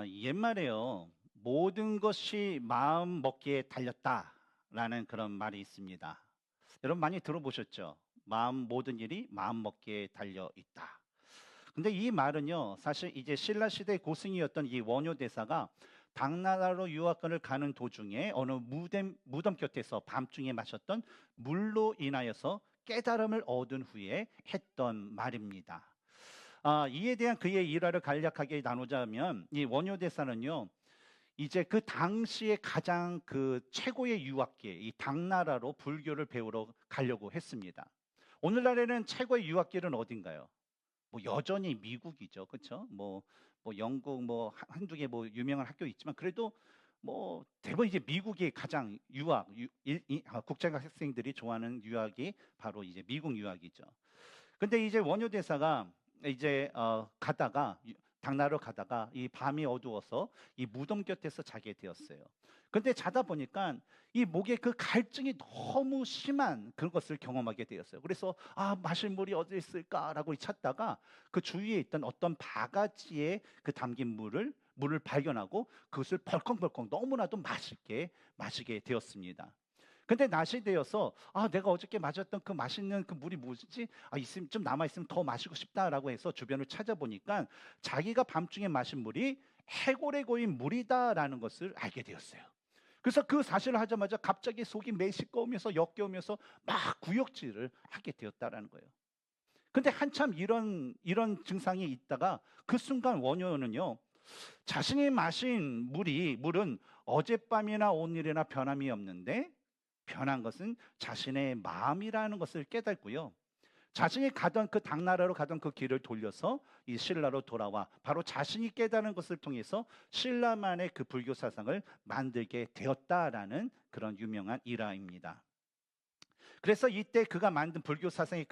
옛말에요. 모든 것이 마음 먹기에 달렸다라는 그런 말이 있습니다. 여러분 많이 들어보셨죠? 모든 일이 마음 먹기에 달려 있다. 근데 이 말은요, 사실 이제 신라 시대 고승이었던 이 원효 대사가 당나라로 유학을 가는 도중에 어느 무덤 곁에서 밤중에 마셨던 물로 인하여서 깨달음을 얻은 후에 했던 말입니다. 이에 대한 그의 일화를 간략하게 나누자면 이 원효 대사는요. 이제 그 당시에 가장 그 최고의 유학계 이 당나라로 불교를 배우러 가려고 했습니다. 오늘날에는 최고의 유학길은 어딘가요? 뭐 여전히 미국이죠, 그렇죠? 뭐 영국 뭐 한두 개 뭐 유명한 학교 있지만 그래도 뭐 대부분 이제 미국이 가장 국제학 학생들이 좋아하는 유학이 바로 이제 미국 유학이죠. 근데 이제 원효 대사가 이제 가다가 당나라로 가다가 이 밤이 어두워서 이 무덤 곁에서 자게 되었어요. 근데 자다 보니까 이 목에 그 갈증이 너무 심한 그것을 경험하게 되었어요. 그래서 마실 물이 어디 있을까라고 찾다가 그 주위에 있던 어떤 바가지에 그 담긴 물을 발견하고 그것을 벌컥벌컥 너무나도 맛있게 마시게 되었습니다. 근데 낮이 되어서 내가 어저께 마셨던 그 맛있는 그 물이 뭐지? 있으면 좀 남아 있으면 더 마시고 싶다라고 해서 주변을 찾아보니까 자기가 밤중에 마신 물이 해골에 고인 물이다라는 것을 알게 되었어요. 그래서 그 사실을 하자마자 갑자기 속이 메시꺼우면서 역겨우면서 막 구역질을 하게 되었다라는 거예요. 근데 한참 이런 증상이 있다가 그 순간 원효는요. 자신이 마신 물은 어젯밤이나 오늘이나 변함이 없는데 변한 것은 자신의 마음이라는 것을 깨닫고요. 자신이 가던 그 당나라로 가던 그 길을 돌려서 이 신라로 돌아와 바로 자신이 깨달은 것을 통해서 신라만의 그 불교 사상을 만들게 되었다라는 그런 유명한 일화입니다. 그래서 이때 그가 만든 불교 사상의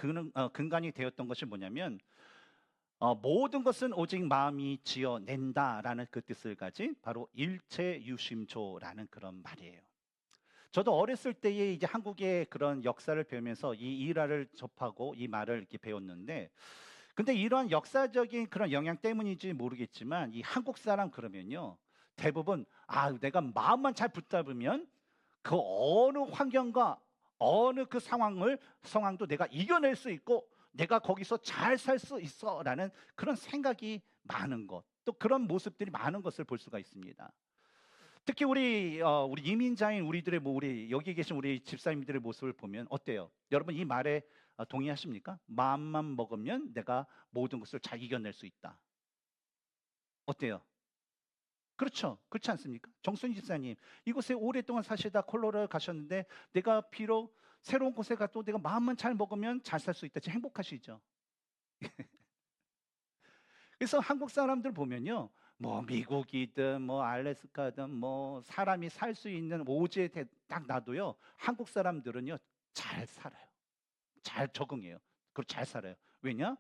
근간이 되었던 것이 뭐냐면 모든 것은 오직 마음이 지어낸다라는 그 뜻을 가진 바로 일체유심조라는 그런 말이에요. 저도 어렸을 때에 이제 한국의 그런 역사를 배우면서 이 일화를 접하고 이 말을 이렇게 배웠는데, 근데 이러한 역사적인 그런 영향 때문인지 모르겠지만 이 한국 사람 그러면요 대부분 내가 마음만 잘 붙잡으면 그 어느 환경과 어느 그 상황도 내가 이겨낼 수 있고 내가 거기서 잘 살 수 있어라는 그런 생각이 많은 것, 또 그런 모습들이 많은 것을 볼 수가 있습니다. 특히 우리 이민자인 우리들의 우리 여기 계신 우리 집사님들의 모습을 보면 어때요? 여러분 이 말에 동의하십니까? 마음만 먹으면 내가 모든 것을 잘 이겨낼 수 있다. 어때요? 그렇죠. 그렇지 않습니까? 정순 집사님, 이곳에 오랫동안 사시다 콜로라도 가셨는데 내가 비록 새로운 곳에 가도 내가 마음만 잘 먹으면 잘 살 수 있다. 지금 행복하시죠? 그래서 한국 사람들 보면요. 뭐 미국이든 뭐 알래스카든 뭐 사람이 살 수 있는 오지에 딱 놔도요. 한국 사람들은요. 잘 살아요. 잘 적응해요. 그리고 잘 살아요. 왜냐?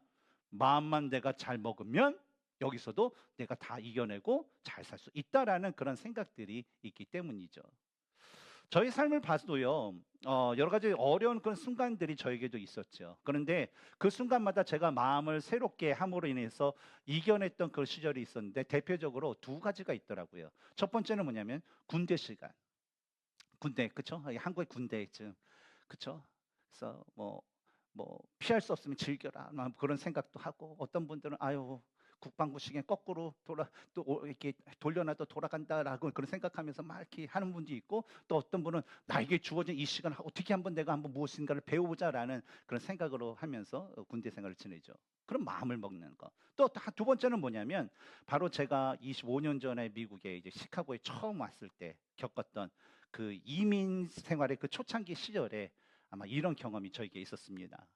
마음만 내가 잘 먹으면 여기서도 내가 다 이겨내고 잘 살 수 있다라는 그런 생각들이 있기 때문이죠. 저희 삶을 봐도요, 여러 가지 어려운 그런 순간들이 저에게도 있었죠. 그런데 그 순간마다 제가 마음을 새롭게 함으로 인해서 이겨냈던 그 시절이 있었는데 대표적으로 두 가지가 있더라고요. 첫 번째는 뭐냐면 군대 시간. 군대, 그쵸? 한국의 군대 지금, 그쵸? 그래서 뭐 피할 수 없으면 즐겨라 그런 생각도 하고 어떤 분들은 국방부 시계 거꾸로 이렇게 돌려놔도 돌아간다라고 그런 생각하면서 막 이렇게 하는 분도 있고 또 어떤 분은 나에게 주어진 이 시간을 어떻게 한번 내가 한번 무엇인가를 배워보자라는 그런 생각으로 하면서 군대 생활을 지내죠. 그런 마음을 먹는 거. 또 두 번째는 뭐냐면 바로 제가 25년 전에 미국에 이제 시카고에 처음 왔을 때 겪었던 그 이민 생활의 그 초창기 시절에 아마 이런 경험이 저에게 있었습니다.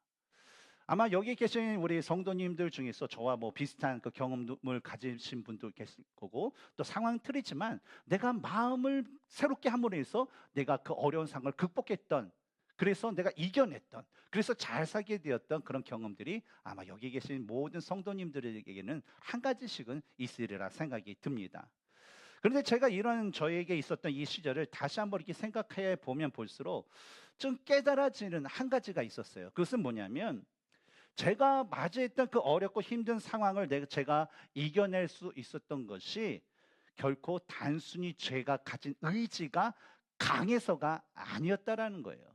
아마 여기 계신 우리 성도님들 중에서 저와 뭐 비슷한 그 경험을 가지신 분도 계실 거고 또 상황 틀리지만 내가 마음을 새롭게 함으로 해서 내가 그 어려운 상황을 극복했던, 그래서 내가 이겨냈던, 그래서 잘 살게 되었던 그런 경험들이 아마 여기 계신 모든 성도님들에게는 한 가지씩은 있으리라 생각이 듭니다. 그런데 제가 이런 저에게 있었던 이 시절을 다시 한번 이렇게 생각해 보면 볼수록 좀 깨달아지는 한 가지가 있었어요. 그것은 뭐냐면 제가 맞이했던 그 어렵고 힘든 상황을 제가 이겨낼 수 있었던 것이 결코 단순히 제가 가진 의지가 강해서가 아니었다라는 거예요.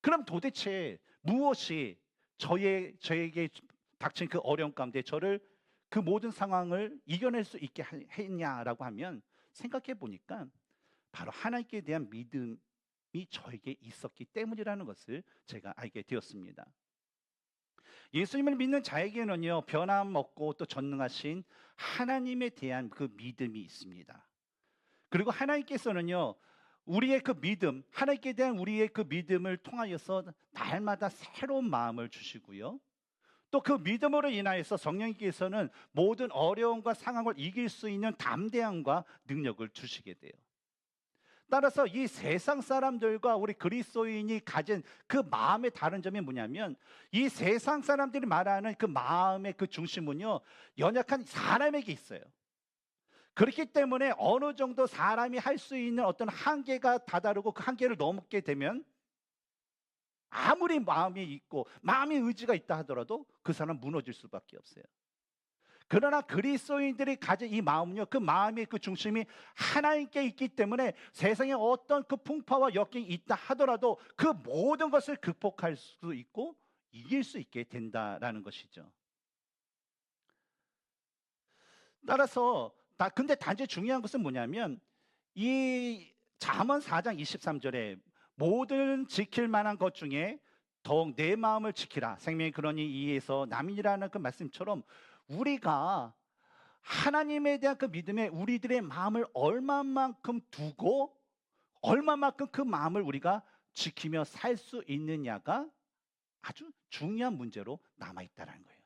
그럼 도대체 무엇이 저에게 닥친 그 어려움 가운데 저를 그 모든 상황을 이겨낼 수 있게 했냐라고 하면, 생각해 보니까 바로 하나님께 대한 믿음이 저에게 있었기 때문이라는 것을 제가 알게 되었습니다. 예수님을 믿는 자에게는요, 변함없고 또 전능하신 하나님에 대한 그 믿음이 있습니다. 그리고 하나님께서는요, 우리의 그 믿음, 하나님께 대한 우리의 그 믿음을 통하여서 날마다 새로운 마음을 주시고요, 또 그 믿음으로 인하여서 성령님께서는 모든 어려움과 상황을 이길 수 있는 담대함과 능력을 주시게 돼요. 따라서 이 세상 사람들과 우리 그리스도인이 가진 그 마음의 다른 점이 뭐냐면, 이 세상 사람들이 말하는 그 마음의 그 중심은요, 연약한 사람에게 있어요. 그렇기 때문에 어느 정도 사람이 할 수 있는 어떤 한계가 다다르고 그 한계를 넘게 되면, 아무리 마음이 있고 마음의 의지가 있다 하더라도 그 사람은 무너질 수밖에 없어요. 그러나 그리스도인들이 가진 이 마음은요, 그 마음의 그 중심이 하나님께 있기 때문에 세상에 어떤 그 풍파와 역경이 있다 하더라도 그 모든 것을 극복할 수 있고 이길 수 있게 된다라는 것이죠. 따라서 근데 단지 중요한 것은 뭐냐면, 이 잠언 4장 23절에 모든 지킬 만한 것 중에 더욱 내 마음을 지키라, 생명의 근원이 이에서 남이라는 그 말씀처럼, 우리가 하나님에 대한 그 믿음에 우리들의 마음을 얼마만큼 두고 얼마만큼 그 마음을 우리가 지키며 살 수 있느냐가 아주 중요한 문제로 남아있다는 거예요.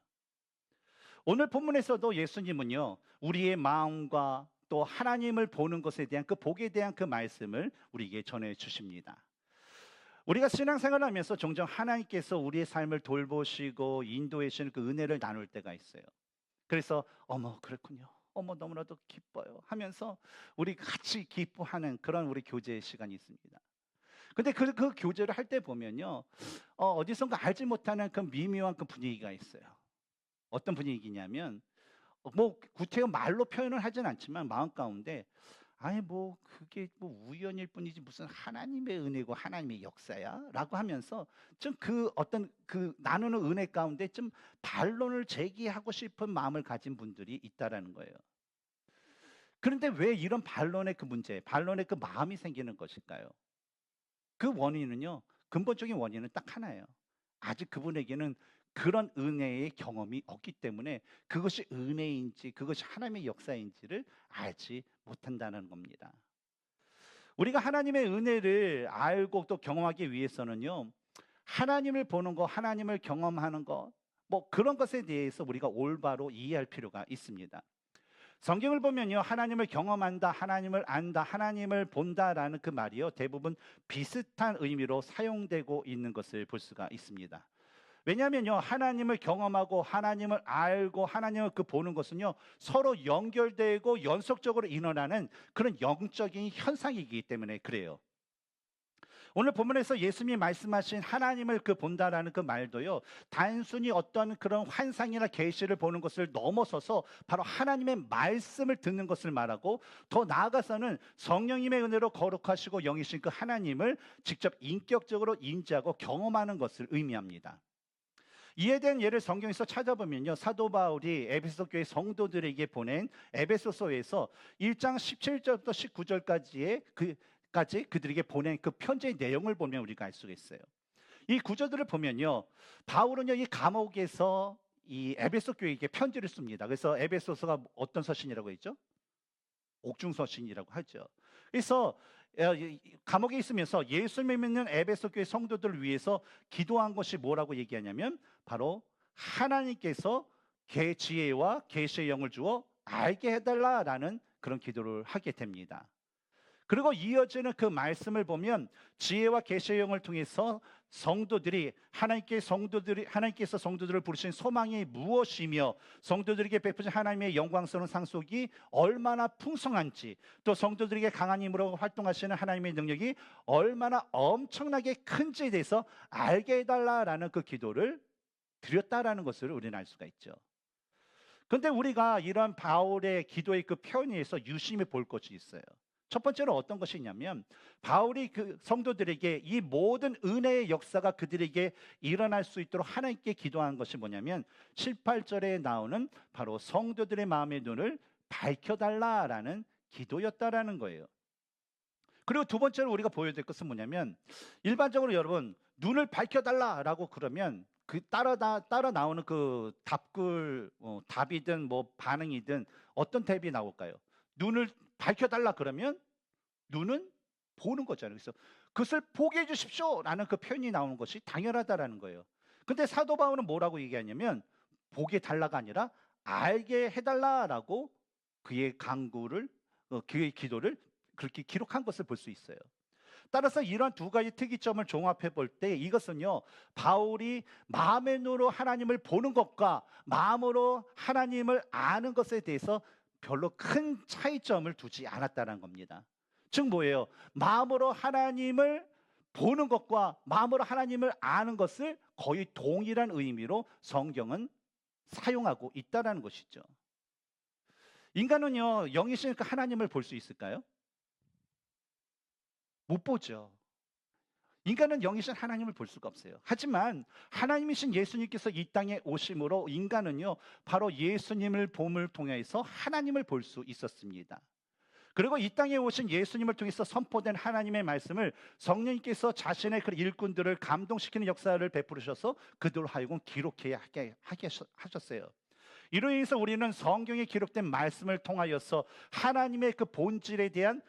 오늘 본문에서도 예수님은요, 우리의 마음과 또 하나님을 보는 것에 대한 그 복에 대한 그 말씀을 우리에게 전해 주십니다. 우리가 신앙생활을 하면서 종종 하나님께서 우리의 삶을 돌보시고 인도해 주시는 그 은혜를 나눌 때가 있어요. 그래서 어머 그렇군요, 어머 너무나도 기뻐요 하면서 우리 같이 기뻐하는 그런 우리 교제 시간이 있습니다. 근데 그 교제를 할 때 보면요, 어디선가 알지 못하는 그 미묘한 그 분위기가 있어요. 어떤 분위기냐면, 뭐 구체적으로 말로 표현을 하진 않지만 마음 가운데, 아니 뭐 그게 뭐 우연일 뿐이지 무슨 하나님의 은혜고 하나님의 역사야라고 하면서 좀 그 어떤 그 나누는 은혜 가운데 좀 반론을 제기하고 싶은 마음을 가진 분들이 있다라는 거예요. 그런데 왜 이런 반론의 그 문제, 반론의 그 마음이 생기는 것일까요? 그 원인은요, 근본적인 원인은 딱 하나예요. 아직 그분에게는 그런 은혜의 경험이 없기 때문에 그것이 은혜인지 그것이 하나님의 역사인지를 알지 못한다는 겁니다. 우리가 하나님의 은혜를 알고 또 경험하기 위해서는요, 하나님을 보는 거, 하나님을 경험하는 거, 뭐 그런 것에 대해서 우리가 올바로 이해할 필요가 있습니다. 성경을 보면요, 하나님을 경험한다, 하나님을 안다, 하나님을 본다라는 그 말이요, 대부분 비슷한 의미로 사용되고 있는 것을 볼 수가 있습니다. 왜냐하면요, 하나님을 경험하고 하나님을 알고 하나님을 그 보는 것은요, 서로 연결되고 연속적으로 일어나는 그런 영적인 현상이기 때문에 그래요. 오늘 본문에서 예수님이 말씀하신 하나님을 그 본다라는 그 말도요, 단순히 어떤 그런 환상이나 계시를 보는 것을 넘어서서 바로 하나님의 말씀을 듣는 것을 말하고, 더 나아가서는 성령님의 은혜로 거룩하시고 영이신 그 하나님을 직접 인격적으로 인지하고 경험하는 것을 의미합니다. 이에 대한 예를 성경에서 찾아보면요, 사도 바울이 에베소 교회 성도들에게 보낸 에베소서에서 1장 17절부터 19절까지의 그들에게 보낸 그 편지의 내용을 보면 우리가 알 수가 있어요. 이 구절들을 보면요, 바울은요, 이 감옥에서 이 에베소 교회에게 편지를 씁니다. 그래서 에베소서가 어떤 서신이라고 했죠? 옥중서신이라고 하죠. 그래서 감옥에 있으면서 예수님을 믿는 에베소 교회 성도들을 위해서 기도한 것이 뭐라고 얘기하냐면, 바로 하나님께서 지혜와 계시의 영을 주어 알게 해달라라는 그런 기도를 하게 됩니다. 그리고 이어지는 그 말씀을 보면, 지혜와 계시의 영을 통해서 하나님께서 성도들을 부르신 소망이 무엇이며 성도들에게 베푸신 하나님의 영광스러운 상속이 얼마나 풍성한지, 또 성도들에게 강한 힘으로 활동하시는 하나님의 능력이 얼마나 엄청나게 큰지에 대해서 알게 해달라라는 그 기도를 드렸다라는 것을 우리는 알 수가 있죠. 그런데 우리가 이런 바울의 기도의 그 표현에서 유심히 볼 것이 있어요. 첫 번째로 어떤 것이 있냐면 바울이 그 성도들에게 이 모든 은혜의 역사가 그들에게 일어날 수 있도록 하나님께 기도한 것이 뭐냐면 7, 8절에 나오는 바로 성도들의 마음의 눈을 밝혀달라라는 기도였다라는 거예요. 그리고 두 번째로 우리가 보여야 될 것은 뭐냐면 일반적으로 여러분 눈을 밝혀달라라고 그러면 그 따라 나오는 그 답글 답이든 뭐 반응이든 어떤 답이 나올까요? 눈을 밝혀달라 그러면 눈은 보는 거잖아요. 그래서 그것을 보게 해주십시오라는 그 표현이 나오는 것이 당연하다라는 거예요. 근데 사도 바울은 뭐라고 얘기하냐면 보게 달라가 아니라 알게 해달라라고 그의 간구를 그의 기도를 그렇게 기록한 것을 볼 수 있어요. 따라서 이런 두 가지 특이점을 종합해 볼 때 이것은요, 바울이 마음의 눈으로 하나님을 보는 것과 마음으로 하나님을 아는 것에 대해서 별로 큰 차이점을 두지 않았다는 겁니다. 즉 뭐예요? 마음으로 하나님을 보는 것과 마음으로 하나님을 아는 것을 거의 동일한 의미로 성경은 사용하고 있다는 것이죠. 인간은요, 영이시니까 하나님을 볼 수 있을까요? 못 보죠. 인간은 영이신 하나님을 볼 수가 없어요. 하지만 하나님이신 예수님께서 이 땅에 오심으로 인간은요, 바로 예수님을 봄을 통해서 하나님을 볼 수 있었습니다. 그리고 이 땅에 오신 예수님을 통해서 선포된 하나님의 말씀을 성령님께서 자신의 그 일꾼들을 감동시키는 역사를 베푸셔서 그들 하여금 기록해야 하게 하셨어요. 이로 인해서 우리는 성경에 기록된 말씀을 통하여서 하나님의 그 본질에 대한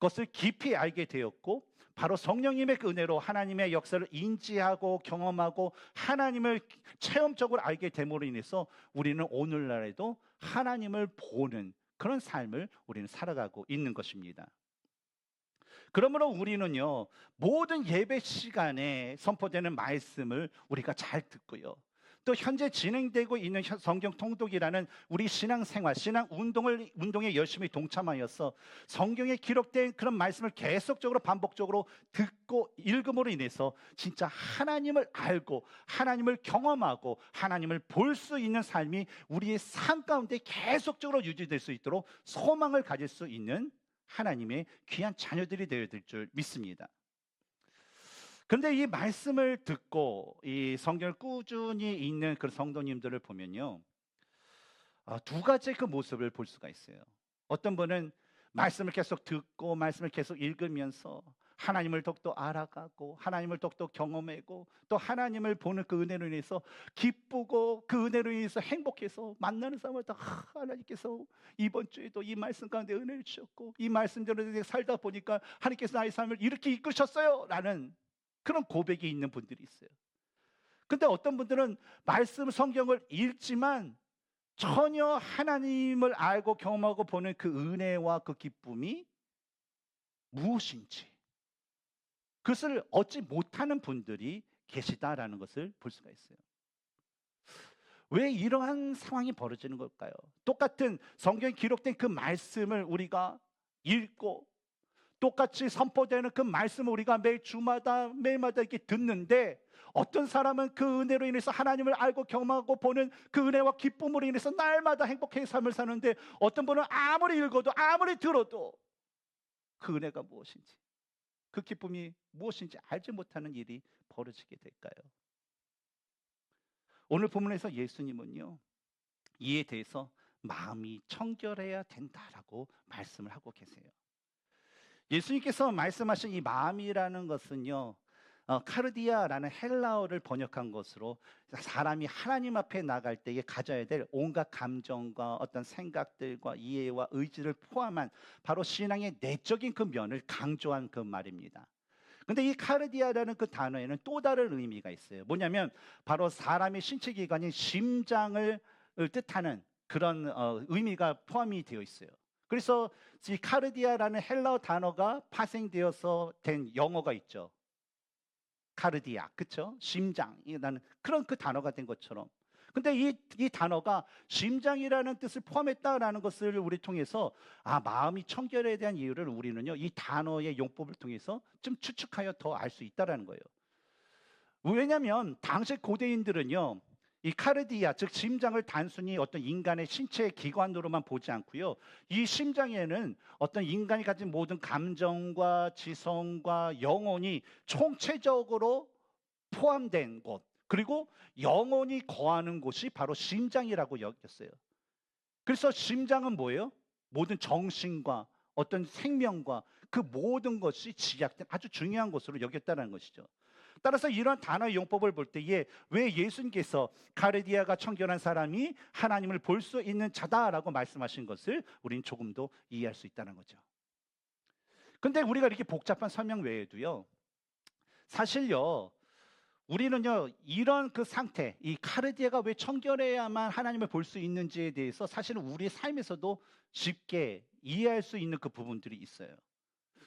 것을 깊이 알게 되었고, 바로 성령님의 그 은혜로 하나님의 역사를 인지하고 경험하고 하나님을 체험적으로 알게 됨으로 인해서 우리는 오늘날에도 하나님을 보는 그런 삶을 우리는 살아가고 있는 것입니다. 그러므로 우리는요, 모든 예배 시간에 선포되는 말씀을 우리가 잘 듣고요, 또 현재 진행되고 있는 성경 통독이라는 우리 신앙생활, 신앙 운동에 열심히 동참하여서 성경에 기록된 그런 말씀을 계속적으로 반복적으로 듣고 읽음으로 인해서 진짜 하나님을 알고 하나님을 경험하고 하나님을 볼 수 있는 삶이 우리의 삶 가운데 계속적으로 유지될 수 있도록 소망을 가질 수 있는 하나님의 귀한 자녀들이 되어야 될 줄 믿습니다. 그런데 이 말씀을 듣고 이 성경을 꾸준히 읽는 그런 성도님들을 보면요, 두 가지의 그 모습을 볼 수가 있어요. 어떤 분은 말씀을 계속 듣고 말씀을 계속 읽으면서 하나님을 더욱더 알아가고 하나님을 더욱더 경험하고 또 하나님을 보는 그 은혜로 인해서 기쁘고 그 은혜로 인해서 행복해서 만나는 사람마다 하나님께서 이번 주에도 이 말씀 가운데 은혜를 주셨고 이 말씀대로 살다 보니까 하나님께서 나의 삶을 이렇게 이끄셨어요 라는 그런 고백이 있는 분들이 있어요. 근데 어떤 분들은 말씀 성경을 읽지만 전혀 하나님을 알고 경험하고 보는 그 은혜와 그 기쁨이 무엇인지 그것을 얻지 못하는 분들이 계시다라는 것을 볼 수가 있어요. 왜 이러한 상황이 벌어지는 걸까요? 똑같은 성경에 기록된 그 말씀을 우리가 읽고 똑같이 선포되는 그 말씀을 우리가 매 주마다 매일마다 이렇게 듣는데 어떤 사람은 그 은혜로 인해서 하나님을 알고 경험하고 보는 그 은혜와 기쁨으로 인해서 날마다 행복한 삶을 사는데 어떤 분은 아무리 읽어도 아무리 들어도 그 은혜가 무엇인지 그 기쁨이 무엇인지 알지 못하는 일이 벌어지게 될까요? 오늘 본문에서 예수님은요, 이에 대해서 마음이 청결해야 된다라고 말씀을 하고 계세요. 예수님께서 말씀하신 이 마음이라는 것은요, 카르디아라는 헬라어를 번역한 것으로 사람이 하나님 앞에 나갈 때에 가져야 될 온갖 감정과 어떤 생각들과 이해와 의지를 포함한 바로 신앙의 내적인 그 면을 강조한 그 말입니다. 근데 이 카르디아라는 그 단어에는 또 다른 의미가 있어요. 뭐냐면 바로 사람의 신체 기관인 심장을 뜻하는 그런 의미가 포함이 되어 있어요. 그래서 이 카르디아라는 헬라어 단어가 파생되어서 된 영어가 있죠. 카르디아, 그렇죠? 심장이라는 그런 그 단어가 된 것처럼. 근데 이 단어가 심장이라는 뜻을 포함했다라는 것을 우리 통해서 마음이 청결에 대한 이유를 우리는요, 이 단어의 용법을 통해서 좀 추측하여 더 알 수 있다라는 거예요. 왜냐하면 당시 고대인들은요, 이 카르디아, 즉 심장을 단순히 어떤 인간의 신체 기관으로만 보지 않고요. 이 심장에는 어떤 인간이 가진 모든 감정과 지성과 영혼이 총체적으로 포함된 곳, 그리고 영혼이 거하는 곳이 바로 심장이라고 여겼어요. 그래서 심장은 뭐예요? 모든 정신과 어떤 생명과 그 모든 것이 집약된 아주 중요한 것으로 여겼다는 것이죠. 따라서 이러한 단어의 용법을 볼 때에 왜 예수님께서 카르디아가 청결한 사람이 하나님을 볼 수 있는 자다라고 말씀하신 것을 우리는 조금 더 이해할 수 있다는 거죠. 근데 우리가 이렇게 복잡한 설명 외에도요, 사실요, 우리는요, 이런 그 상태, 이 카르디아가 왜 청결해야만 하나님을 볼 수 있는지에 대해서 사실은 우리의 삶에서도 쉽게 이해할 수 있는 그 부분들이 있어요.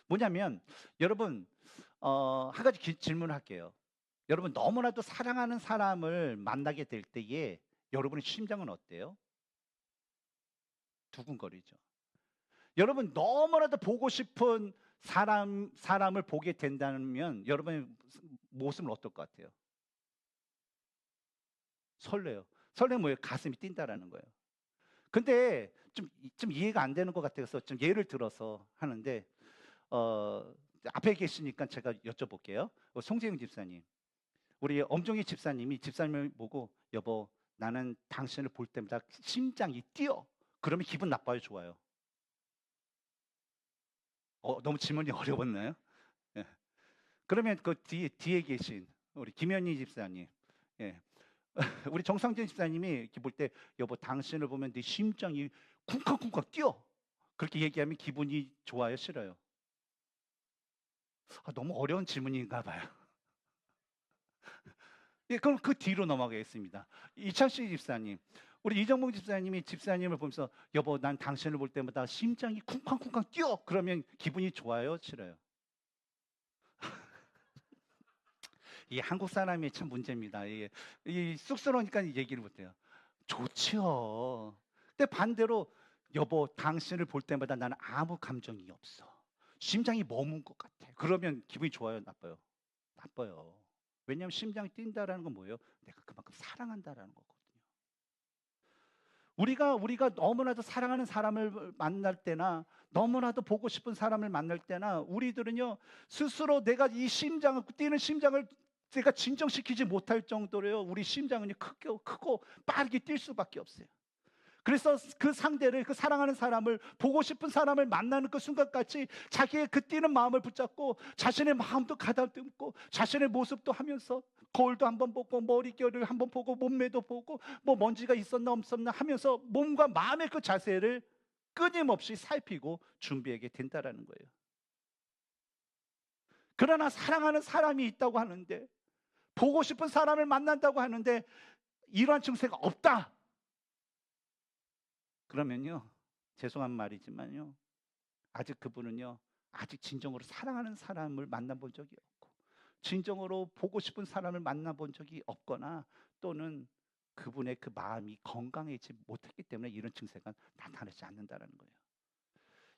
뭐냐면, 여러분, 한 가지 질문을 할게요. 여러분, 너무나도 사랑하는 사람을 만나게 될 때에 여러분의 심장은 어때요? 두근거리죠. 여러분, 너무나도 보고 싶은 사람을 보게 된다면 여러분의 모습은 어떨 것 같아요? 설레요. 설레면 뭐예요? 가슴이 뛴다라는 거예요. 근데 좀 이해가 안 되는 것 같아서 좀 예를 들어서 하는데, 어, 앞에 계시니까 제가 여쭤볼게요. 송재영 집사님. 우리 엄종희 집사님이 집사님을 보고 여보, 나는 당신을 볼 때마다 심장이 뛰어. 그러면 기분 나빠요, 좋아요? 너무 질문이 어려웠나요? 예. 그러면 그 뒤에 계신 우리 김현희 집사님. 예. 우리 정상진 집사님이 이렇게 볼 때 여보, 당신을 보면 네 심장이 쿵쾅쿵쾅 뛰어. 그렇게 얘기하면 기분이 좋아요, 싫어요? 너무 어려운 질문인가 봐요. 예, 그럼 그 뒤로 넘어가겠습니다. 이창식 집사님. 우리 이정봉 집사님이 집사님을 보면서 여보, 난 당신을 볼 때마다 심장이 쿵쾅쿵쾅 뛰어. 그러면 기분이 좋아요, 싫어요? 이 한국 사람이 참 문제입니다. 이 쑥스러우니까 얘기를 못해요. 좋지요. 근데 반대로 여보, 당신을 볼 때마다 나는 아무 감정이 없어. 심장이 멈은 것 같아. 그러면 기분이 좋아요, 나빠요? 나빠요. 왜냐하면 심장이 뛴다라는 건 뭐예요? 내가 그만큼 사랑한다라는 거거든요. 우리가 너무나도 사랑하는 사람을 만날 때나 너무나도 보고 싶은 사람을 만날 때나 우리들은요, 스스로 내가 이 심장을 뛰는 심장을 제가 진정시키지 못할 정도로요, 우리 심장은 크고 빠르게 뛸 수밖에 없어요. 그래서 그 상대를, 그 사랑하는 사람을, 보고 싶은 사람을 만나는 그 순간까지 자기의 그 뛰는 마음을 붙잡고 자신의 마음도 가다듬고 자신의 모습도 하면서 거울도 한번 보고 머릿결을 한번 보고 몸매도 보고 뭐 먼지가 있었나 없었나 하면서 몸과 마음의 그 자세를 끊임없이 살피고 준비하게 된다라는 거예요. 그러나 사랑하는 사람이 있다고 하는데, 보고 싶은 사람을 만난다고 하는데 이러한 증세가 없다. 그러면요, 죄송한 말이지만요, 아직 그분은요, 아직 진정으로 사랑하는 사람을 만나본 적이 없고 진정으로 보고 싶은 사람을 만나본 적이 없거나 또는 그분의 그 마음이 건강해지지 못했기 때문에 이런 증세가 나타나지 않는다는 거예요.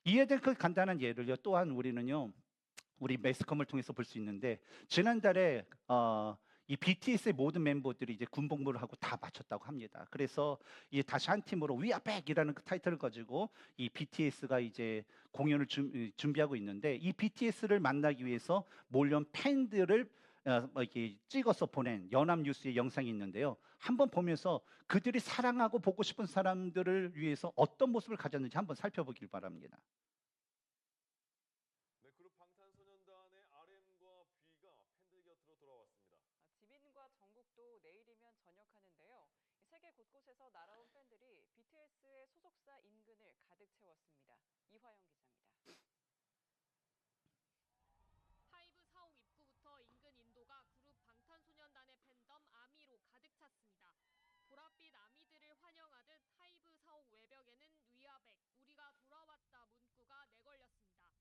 이해된 그 간단한 예를요, 또한 우리는요, 우리 매스컴을 통해서 볼 수 있는데, 지난달에 이 BTS의 모든 멤버들이 이제 군복무를 하고 다 마쳤다고 합니다. 그래서 이제 다시 한 팀으로 We Are Back이라는 그 타이틀을 가지고 이 BTS가 이제 공연을 준비하고 있는데, 이 BTS를 만나기 위해서 몰려온 팬들을 이렇게 찍어서 보낸 연합뉴스의 영상이 있는데요. 한번 보면서 그들이 사랑하고 보고 싶은 사람들을 위해서 어떤 모습을 가졌는지 한번 살펴보길 바랍니다. 네, 그룹 방탄소년단의 RM과 B가 팬들 곁으로 돌아왔습니다. 지민과 정국도 내일이면 전역하는데요. 세계 곳곳에서 날아온 팬들이 BTS의 소속사 인근을 가득 채웠습니다. 이화영 기자입니다. 하이브 사옥 입구부터 인근 인도가 그룹 방탄소년단의 팬덤 아미로 가득 찼습니다. 보랏빛 아미들을 환영하듯 하이브 사옥 외벽에는 위아백, 우리가 돌아왔다 문구가 내걸렸습니다.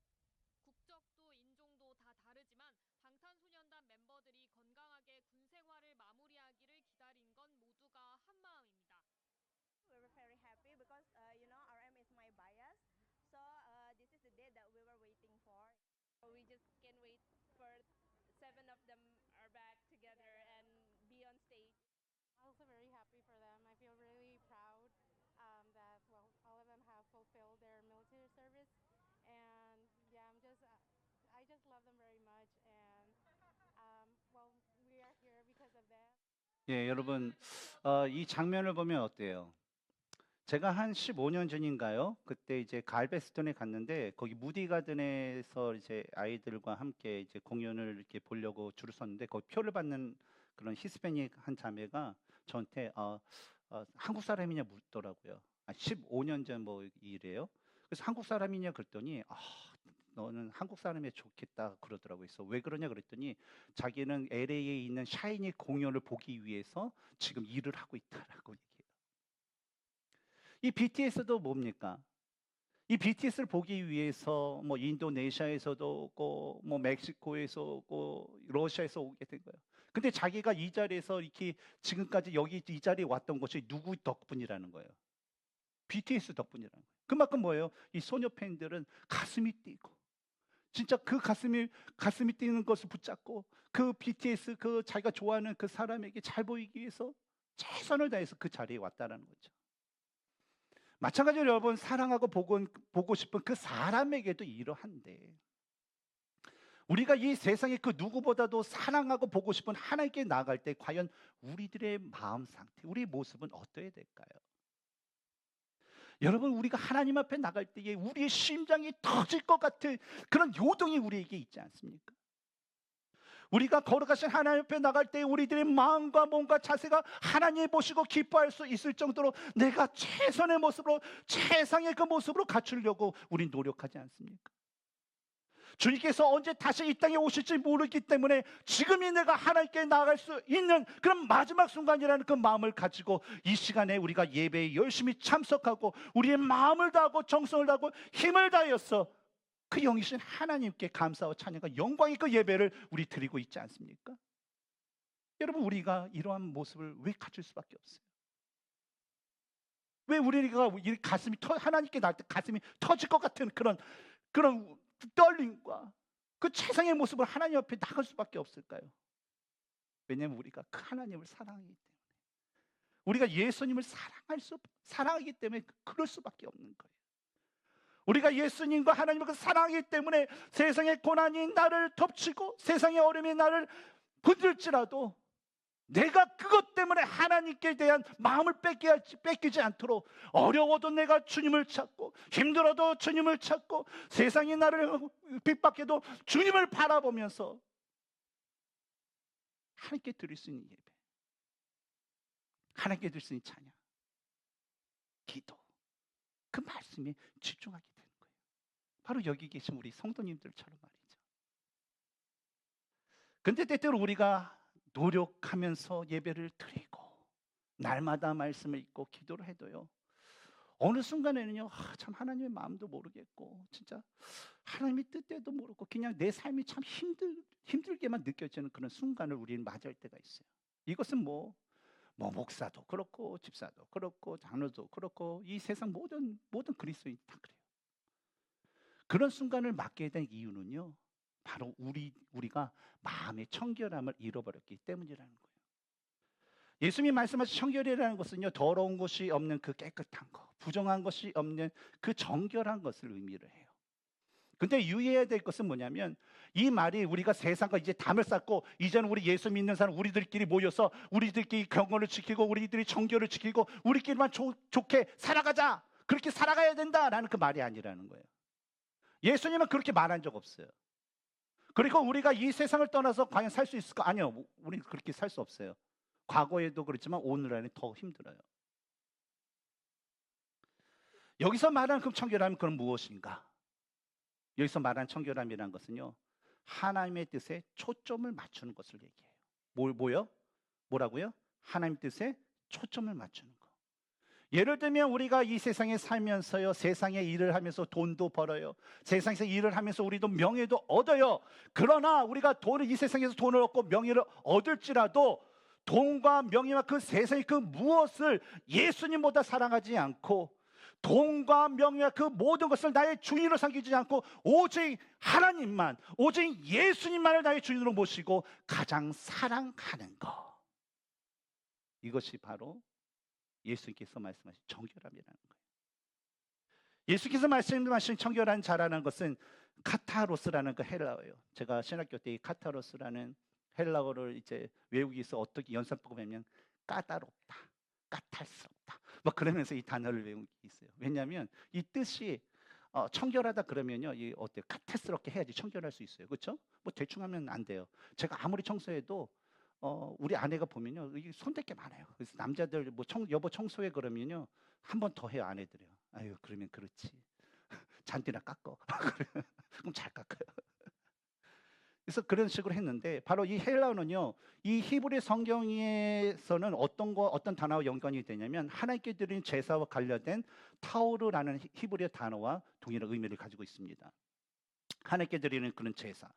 국적도 인종도 다 다르지만 방탄소년단 멤버들이 건강하게 군 생활을 마무리하기를 기다린 건 모두가 한마음입니다. We were very happy because RM is my bias, so this is the day that we were waiting for. We just can't wait for 7 of them are back together and be on stage. Also very happy just love them very much, and well, we are here because of them. 예, 여러분, 이 장면을 보면 어때요? 제가 한 15년 전인가요? 그때 이제 갈베스톤에 갔는데 거기 무디 가든에서 이제 아이들과 함께 이제 공연을 이렇게 보려고 줄을 섰는데 거기 표를 받는 그런 히스패닉 한 자매가 저한테 한국 사람이냐 묻더라고요. 15년 전 뭐 이래요. 그래서 한국 사람이냐 그랬더니 너는 한국 사람이 좋겠다 그러더라고요. 그래서 왜 그러냐 그랬더니 자기는 LA에 있는 샤이니 공연을 보기 위해서 지금 일을 하고 있다라고 얘기해요. 이 BTS도 뭡니까? 이 BTS를 보기 위해서 뭐 인도네시아에서도 오고 뭐 멕시코에서 오고 러시아에서 오게 된 거예요. 근데 자기가 이 자리에서 이렇게 지금까지 여기 이 자리에 왔던 것이 누구 덕분이라는 거예요. BTS 덕분이라는 거예요. 그만큼 뭐예요? 이 소녀 팬들은 가슴이 뛰고 진짜 그 가슴이 뛰는 것을 붙잡고 그 BTS 그 자기가 좋아하는 그 사람에게 잘 보이기 위해서 최선을 다해서 그 자리에 왔다라는 거죠. 마찬가지로 여러분 사랑하고 보고 싶은 그 사람에게도 이러한데 우리가 이 세상에 그 누구보다도 사랑하고 보고 싶은 하나님께 나아갈 때 과연 우리들의 마음 상태, 우리의 모습은 어떠해야 될까요? 여러분 우리가 하나님 앞에 나갈 때에 우리의 심장이 터질 것 같은 그런 요동이 우리에게 있지 않습니까? 우리가 걸어가신 하나님 앞에 나갈 때 우리들의 마음과 몸과 자세가 하나님 보시고 기뻐할 수 있을 정도로 내가 최선의 모습으로 최상의 그 모습으로 갖추려고 우리 노력하지 않습니까? 주님께서 언제 다시 이 땅에 오실지 모르기 때문에 지금이 내가 하나님께 나아갈 수 있는 그런 마지막 순간이라는 그 마음을 가지고 이 시간에 우리가 예배에 열심히 참석하고 우리의 마음을 다하고 정성을 다하고 힘을 다하여서 그 영이신 하나님께 감사와 찬양과 영광의 그 예배를 우리 드리고 있지 않습니까? 여러분 우리가 이러한 모습을 왜 갖출 수밖에 없어요? 왜 우리가 가슴이 하나님께 나갈 때 가슴이 터질 것 같은 그런 떨림과 그 최상의 모습을 하나님 앞에 나갈 수밖에 없을까요? 왜냐하면 우리가 그 하나님을 사랑하기 때문에 우리가 예수님을 사랑하기 때문에 그럴 수밖에 없는 거예요. 우리가 예수님과 하나님을 사랑하기 때문에 세상의 고난이 나를 덮치고 세상의 어려움이 나를 붙들지라도 내가 그것 때문에 하나님께 대한 마음을 뺏기지 않도록 어려워도 내가 주님을 찾고 힘들어도 주님을 찾고 세상이 나를 핍박해도 주님을 바라보면서 하나님께 드릴 수 있는 예배, 하나님께 드릴 수 있는 찬양, 기도, 그 말씀에 집중하게 되는 거예요. 바로 여기 계신 우리 성도님들처럼 말이죠. 근데 때때로 우리가 노력하면서 예배를 드리고 날마다 말씀을 읽고 기도를 해도요 어느 순간에는요 참 하나님의 마음도 모르겠고 진짜 하나님의 뜻대도 모르고 그냥 내 삶이 참 힘들게만 느껴지는 그런 순간을 우리는 맞이할 때가 있어요. 이것은 뭐 목사도 그렇고 집사도 그렇고 장로도 그렇고 이 세상 모든 그리스도인이 다 그래요. 그런 순간을 맞게 된 이유는요 바로 우리가 마음의 청결함을 잃어버렸기 때문이라는 거예요. 예수님이 말씀하신 청결이라는 것은요 더러운 것이 없는 그 깨끗한 것, 부정한 것이 없는 그 정결한 것을 의미를 해요. 근데 유의해야 될 것은 뭐냐면 이 말이 우리가 세상과 이제 담을 쌓고 이제는 우리 예수 믿는 사람 우리들끼리 모여서 우리들끼리 경건을 지키고 우리들이 정결을 지키고 우리끼리만 좋게 살아가자, 그렇게 살아가야 된다라는 그 말이 아니라는 거예요. 예수님은 그렇게 말한 적 없어요. 그리고 우리가 이 세상을 떠나서 과연 살 수 있을까? 아니요, 우리는 그렇게 살 수 없어요. 과거에도 그렇지만 오늘날은 더 힘들어요. 여기서 말하는 그 청결함은 그럼 무엇인가? 여기서 말하는 청결함이라는 것은요 하나님의 뜻에 초점을 맞추는 것을 얘기해요. 뭐라고요? 하나님의 뜻에 초점을 맞추는 거. 예를 들면 우리가 이 세상에 살면서요 세상에 일을 하면서 돈도 벌어요. 세상에서 일을 하면서 우리도 명예도 얻어요. 그러나 우리가 이 세상에서 돈을 얻고 명예를 얻을지라도 돈과 명예와 그 세상의 그 무엇을 예수님보다 사랑하지 않고 돈과 명예와 그 모든 것을 나의 주인으로 삼기지 않고 오직 하나님만, 오직 예수님만을 나의 주인으로 모시고 가장 사랑하는 것, 이것이 바로 예수님께서 말씀하신 정결함이라는 거예요. 예수께서 말씀하신 청결한 자라는 것은 카타로스라는 그 헬라어예요. 제가 신학교 때 이 카타로스라는 헬라어를 이제 외우기 위해서 어떻게 연습하고 배우면 까다롭다, 까탈스럽다, 막 그러면서 이 단어를 외운 게 있어요. 왜냐하면 이 뜻이 청결하다 그러면요, 이 어때요? 까탈스럽게 해야지 청결할 수 있어요. 그렇죠? 뭐 대충 하면 안 돼요. 제가 아무리 청소해도 우리 아내가 보면요, 이게 손댈 게 많아요. 그래서 남자들 뭐 여보 청소해 그러면요, 한 번 더 해요, 아내들이요. 아유, 그러면 그렇지. 잔디나 깎어. 그럼 잘 깎아요. 그래서 그런 식으로 했는데, 바로 이 헬라어는요, 이 히브리 성경에서는 어떤 단어와 연관이 되냐면 하나님께 드린 제사와 관련된 타오르라는 히브리 단어와 동일한 의미를 가지고 있습니다. 하나님께 드리는 그런 제사.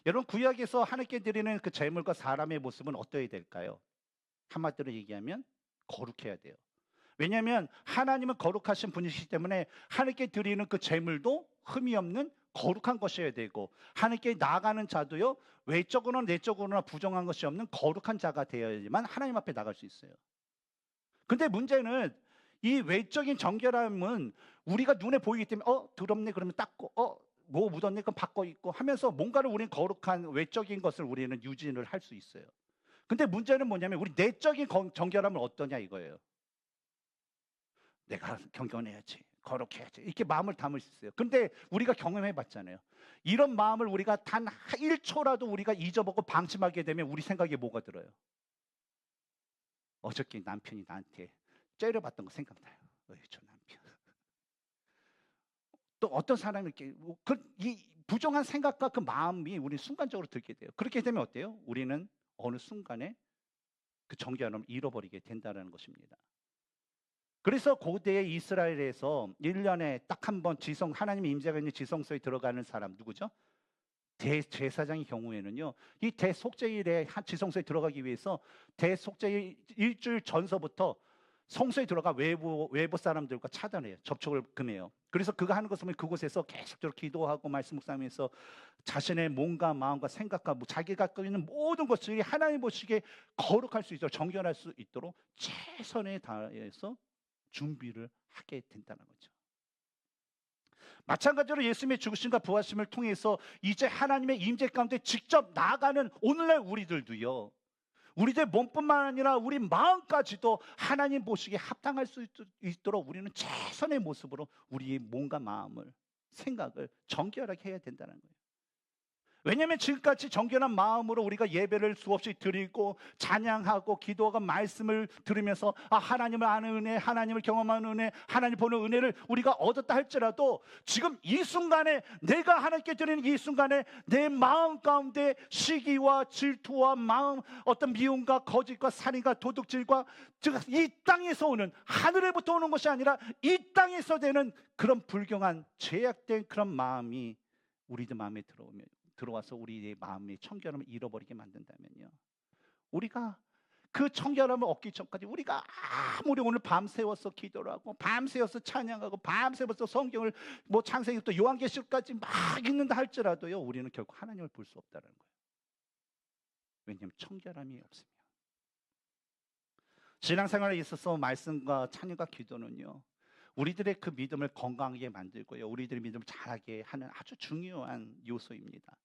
여러분, 구약에서 하나님께 드리는 그 제물과 사람의 모습은 어떠해야 될까요? 한마디로 얘기하면 거룩해야 돼요. 왜냐하면 하나님은 거룩하신 분이시기 때문에 하나님께 드리는 그 제물도 흠이 없는 거룩한 것이어야 되고, 하나님께 나아가는 자도요, 외적으로나 내적으로나 부정한 것이 없는 거룩한 자가 되어야지만 하나님 앞에 나갈 수 있어요. 근데 문제는 이 외적인 정결함은 우리가 눈에 보이기 때문에 더럽네 그러면 닦고, 뭐 묻었네 그럼 바꿔 입고 하면서 뭔가를 우리는 거룩한 외적인 것을 우리는 유지를 할 수 있어요. 근데 문제는 뭐냐면 우리 내적인 정결함은 어떠냐 이거예요. 내가 경건해야지, 거룩해야지, 이렇게 마음을 담을 수 있어요. 근데 우리가 경험해 봤잖아요. 이런 마음을 우리가 단 1초라도 우리가 잊어먹고 방심하게 되면 우리 생각에 뭐가 들어요? 어저께 남편이 나한테 째려봤던 거 생각나요. 저 남편. 또 어떤 사람이 이렇게 이 부정한 생각과 그 마음이 우리 순간적으로 들게 돼요. 그렇게 되면 어때요? 우리는 어느 순간에 그 정결함을 잃어버리게 된다는 것입니다. 그래서 고대의 이스라엘에서 1년에 딱 한 번 하나님의 임재가 있는 지성소에 들어가는 사람 누구죠? 대제사장의 경우에는요, 이 대속죄일에 지성소에 들어가기 위해서 대속죄일 일주일 전서부터 성소에 들어가 외부 사람들과 차단해요. 접촉을 금해요. 그래서 그가 하는 것을 보면 그곳에서 계속적으로 기도하고 말씀 묵상하면서 자신의 몸과 마음과 생각과 자기가 갖고 있는 모든 것들이 하나님 보시기에 거룩할 수 있도록, 정결할 수 있도록 최선에 다해서 준비를 하게 된다는 거죠. 마찬가지로 예수님의 죽으심과 부활심을 통해서 이제 하나님의 임재 가운데 직접 나아가는 오늘날 우리들도요, 우리들 몸뿐만 아니라 우리 마음까지도 하나님 보시기에 합당할 수 있도록 우리는 최선의 모습으로 우리의 몸과 마음을, 생각을 정결하게 해야 된다는 거예요. 왜냐하면 지금까지 정결한 마음으로 우리가 예배를 수없이 드리고 찬양하고 기도하고 말씀을 들으면서 하나님을 아는 은혜, 하나님을 경험하는 은혜, 하나님 보는 은혜를 우리가 얻었다 할지라도 지금 이 순간에, 내가 하나님께 드리는 이 순간에 내 마음 가운데 시기와 질투와 마음, 어떤 미움과 거짓과 살인과 도둑질과, 즉 이 땅에서 오는, 하늘에부터 오는 것이 아니라 이 땅에서 되는 그런 불경한 죄악된 그런 마음이 우리들 마음에 들어와서 우리의 마음의 청결함을 잃어버리게 만든다면요, 우리가 그 청결함을 얻기 전까지 우리가 아무리 오늘 밤새워서 기도를 하고 밤새워서 찬양하고 밤새워서 성경을 창세기부터 요한계시록까지 막 읽는다 할지라도요, 우리는 결국 하나님을 볼 수 없다는 거예요. 왜냐하면 청결함이 없으면. 신앙생활에 있어서 말씀과 찬양과 기도는요, 우리들의 그 믿음을 건강하게 만들고요, 우리들의 믿음을 잘하게 하는 아주 중요한 요소입니다.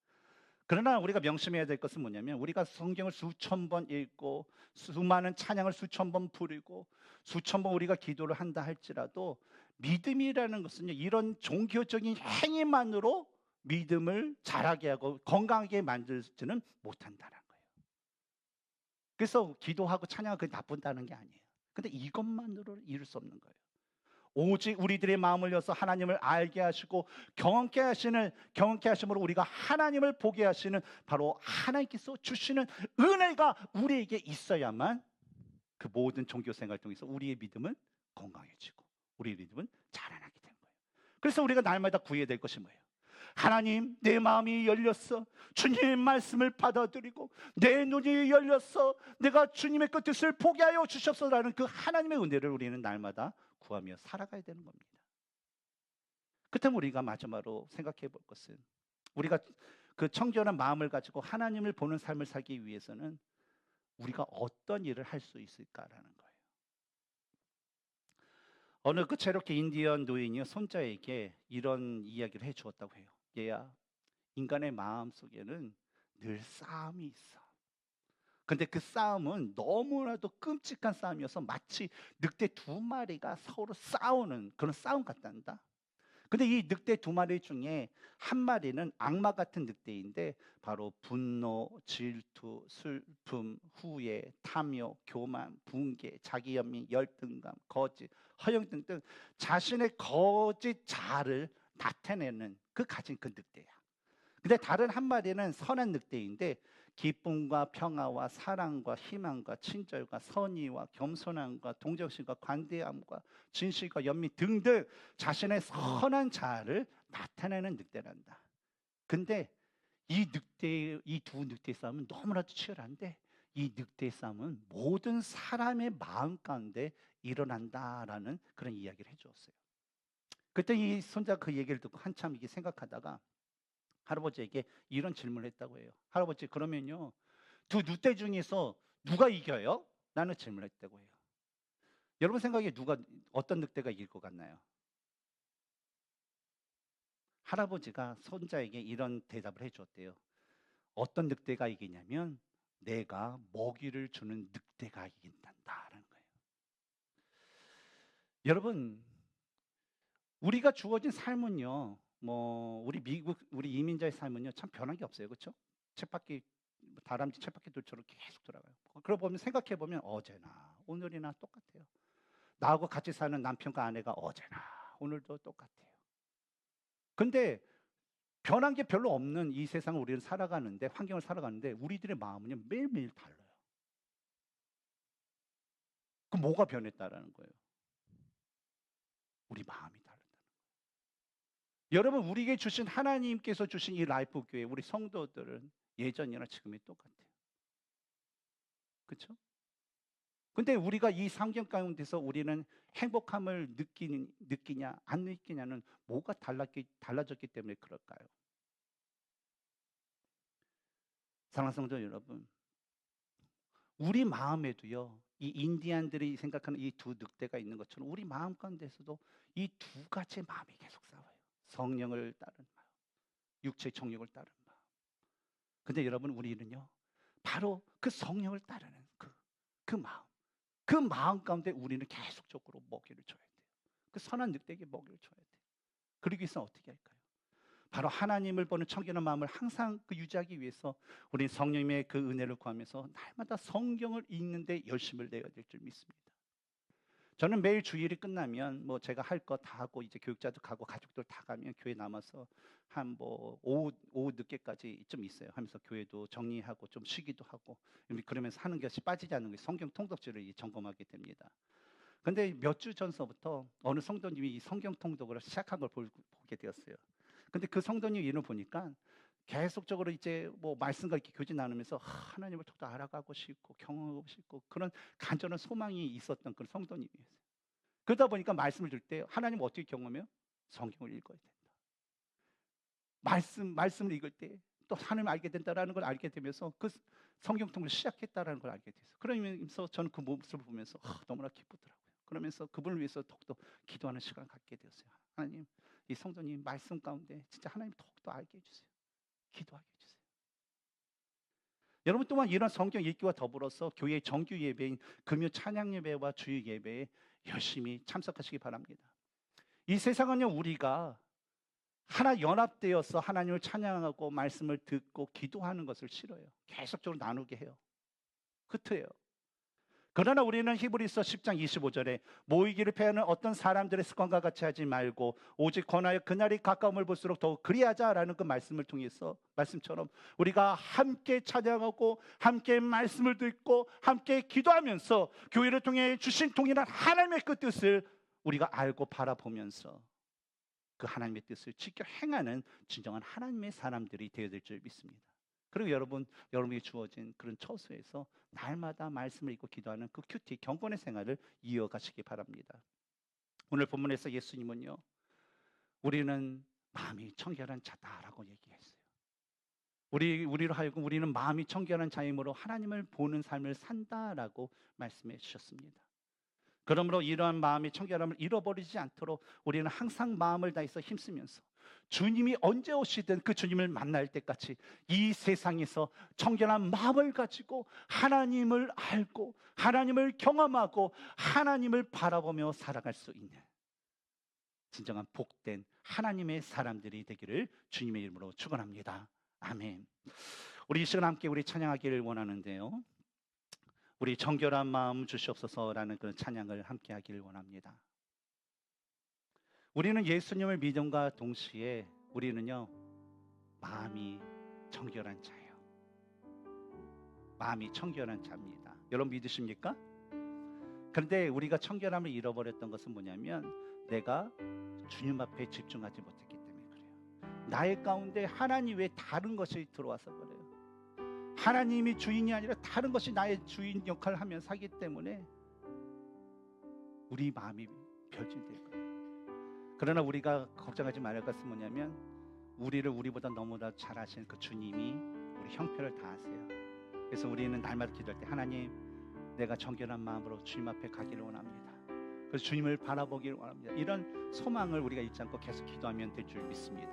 그러나 우리가 명심해야 될 것은 뭐냐면, 우리가 성경을 수천 번 읽고 수많은 찬양을 수천 번 부르고 수천 번 우리가 기도를 한다 할지라도 믿음이라는 것은요, 이런 종교적인 행위만으로 믿음을 자라게 하고 건강하게 만들지는 못한다는 거예요. 그래서 기도하고 찬양하고 그게 나쁜다는 게 아니에요. 근데 이것만으로 이룰 수 없는 거예요. 오직 우리들의 마음을 열어서 하나님을 알게 하시고 경험케 하심으로 우리가 하나님을 보게 하시는, 바로 하나님께서 주시는 은혜가 우리에게 있어야만 그 모든 종교생활을 통해서 우리의 믿음은 건강해지고 우리의 믿음은 자라나게 되는 거예요. 그래서 우리가 날마다 구해야 될 것이 뭐예요? 하나님, 내 마음이 열렸어. 주님의 말씀을 받아들이고 내 눈이 열렸어. 내가 주님의 그 뜻을 보게 하여 주셨소라는 그 하나님의 은혜를 우리는 날마다 구하며 살아가야 되는 겁니다. 그렇다면 우리가 마지막으로 생각해 볼 것은, 우리가 그 청결한 마음을 가지고 하나님을 보는 삶을 살기 위해서는 우리가 어떤 일을 할 수 있을까라는 거예요. 어느 그 체로키 인디언 노인이 손자에게 이런 이야기를 해 주었다고 해요. 얘야, 인간의 마음 속에는 늘 싸움이 있어. 근데 그 싸움은 너무나도 끔찍한 싸움이어서 마치 늑대 두 마리가 서로 싸우는 그런 싸움 같단다. 근데 이 늑대 두 마리 중에 한 마리는 악마 같은 늑대인데 바로 분노, 질투, 슬픔, 후회, 탐욕, 교만, 분개, 자기연민, 열등감, 거짓, 허영 등등 자신의 거짓 자아를 나타내는 가진 그 늑대야. 근데 다른 한 마리는 선한 늑대인데 기쁨과 평화와 사랑과 희망과 친절과 선의와 겸손함과 동정심과 관대함과 진실과 연민 등등 자신의 선한 자아를 나타내는 늑대란다. 근데 이 두 늑대의 싸움은 너무나도 치열한데 이 늑대의 싸움은 모든 사람의 마음 가운데 일어난다라는 그런 이야기를 해주었어요. 그때 이 손자 그 얘기를 듣고 한참 이게 생각하다가 할아버지에게 이런 질문을 했다고 해요. 할아버지, 그러면요, 두 늑대 중에서 누가 이겨요? 라는 질문을 했다고 해요. 여러분 생각에 어떤 늑대가 이길 것 같나요? 할아버지가 손자에게 이런 대답을 해주었대요. 어떤 늑대가 이기냐면 내가 먹이를 주는 늑대가 이긴단다라는 거예요. 여러분, 우리가 주어진 삶은요, 우리 이민자의 삶은요, 참 변한 게 없어요, 그렇죠? 쳇바퀴 다람쥐 쳇바퀴돌처럼 계속 돌아가요. 그러고 보면 생각해 보면 어제나 오늘이나 똑같아요. 나하고 같이 사는 남편과 아내가 어제나 오늘도 똑같아요. 근데 변한 게 별로 없는 이 세상을 우리는 살아가는데, 환경을 살아가는데 우리들의 마음은요 매일매일 달라요. 그럼 뭐가 변했다라는 거예요? 우리 마음이 다르다는 거예요. 여러분, 우리에게 주신 하나님께서 주신 이 라이프 교회 우리 성도들은 예전이나 지금이 똑같아요. 그렇죠? 근데 우리가 이 상경 가운데서 우리는 행복함을 느끼냐 안 느끼냐는 뭐가 달라졌기 때문에 그럴까요? 사랑하는 성도 여러분, 우리 마음에도요 이 인디안들이 생각하는 이 두 늑대가 있는 것처럼 우리 마음 가운데서도 이 두 가지의 마음이 계속 싸워요. 성령을 따른 마음, 육체의 정욕을 따른 마음. 근데 여러분, 우리는요 바로 그 성령을 따르는 그 마음 가운데 우리는 계속적으로 먹이를 줘야 돼요. 그 선한 늑대에게 먹이를 줘야 돼요. 그러기 위해서 어떻게 할까요? 바로 하나님을 보는 청결한 마음을 항상 유지하기 위해서 우리 성령님의 그 은혜를 구하면서 날마다 성경을 읽는데 열심을 내야 될 줄 믿습니다. 저는 매일 주일이 끝나면 제가 할 거 다 하고 이제 교육자도 가고 가족들 다 가면 교회 남아서 한 오후 늦게까지 좀 있어요. 하면서 교회도 정리하고 좀 쉬기도 하고 그러면서 하는 것이 빠지지 않는 게 성경 통독지를 점검하게 됩니다. 근데 몇 주 전서부터 어느 성도님이 이 성경 통독을 시작한 걸 보게 되었어요. 근데 그 성도님 이름을 보니까 계속적으로 이제 말씀과 이렇게 교제 나누면서 하나님을 더 알아가고 싶고 경험하고 싶고 그런 간절한 소망이 있었던 그런 성도님이었어요. 그러다 보니까 말씀을 들 때 하나님 어떻게 경험해요? 성경을 읽어야 된다. 말씀을 읽을 때 또 하나님을 알게 된다라는 걸 알게 되면서 그 성경 통독을 시작했다라는 걸 알게 됐어요. 그러면서 저는 그 모습을 보면서 너무나 기쁘더라고요. 그러면서 그분을 위해서 더욱더 기도하는 시간을 갖게 되었어요. 하나님, 이 성도님 말씀 가운데 진짜 하나님 더욱더 알게 해주세요. 기도하게 해주세요. 여러분 또한 이런 성경 읽기와 더불어서 교회의 정규 예배인 금요 찬양 예배와 주일 예배에 열심히 참석하시기 바랍니다. 이 세상은요 우리가 하나 연합되어서 하나님을 찬양하고 말씀을 듣고 기도하는 것을 싫어해요. 계속적으로 나누게 해요. 흩어요. 그러나 우리는 히브리서 10장 25절에 모이기를 패하는 어떤 사람들의 습관과 같이 하지 말고 오직 권하여 그날이 가까움을 볼수록 더욱 그리하자라는 그 말씀을 통해서 말씀처럼 우리가 함께 찬양하고 함께 말씀을 듣고 함께 기도하면서 교회를 통해 주신 동일한 하나님의 그 뜻을 우리가 알고 바라보면서 그 하나님의 뜻을 지켜 행하는 진정한 하나님의 사람들이 되어야 될 줄 믿습니다. 그리고 여러분이 주어진 그런 처소에서 날마다 말씀을 읽고 기도하는 그 큐티 경건의 생활을 이어가시기 바랍니다. 오늘 본문에서 예수님은요 우리는 마음이 청결한 자다라고 얘기했어요. 우리로 하여금 우리는 마음이 청결한 자이므로 하나님을 보는 삶을 산다라고 말씀해 주셨습니다. 그러므로 이러한 마음의 청결함을 잃어버리지 않도록 우리는 항상 마음을 다해서 힘쓰면서 주님이 언제 오시든 그 주님을 만날 때까지 이 세상에서 청결한 마음을 가지고 하나님을 알고 하나님을 경험하고 하나님을 바라보며 살아갈 수 있는 진정한 복된 하나님의 사람들이 되기를 주님의 이름으로 축원합니다. 아멘. 우리 이 시간 함께 우리 찬양하기를 원하는데요. 우리 정결한 마음 주시옵소서라는 그런 찬양을 함께 하기를 원합니다. 우리는 예수님을 믿음과 동시에 우리는요, 마음이 정결한 자예요. 마음이 청결한 자입니다. 여러분 믿으십니까? 그런데 우리가 청결함을 잃어버렸던 것은 뭐냐면 내가 주님 앞에 집중하지 못했기 때문에 그래요. 나의 가운데 하나님 외에 다른 것이 들어와서 그래요. 하나님이 주인이 아니라 다른 것이 나의 주인 역할을 하며 살기 때문에 우리 마음이 변질될 거예요. 그러나 우리가 걱정하지 말아야 할 것은 뭐냐면 우리를 우리보다 너무나 잘 아시는 그 주님이 우리 형편을 다 아세요. 그래서 우리는 날마다 기도할 때 하나님, 내가 정결한 마음으로 주님 앞에 가기를 원합니다. 그래서 주님을 바라보기를 원합니다. 이런 소망을 우리가 잊지 않고 계속 기도하면 될 줄 믿습니다.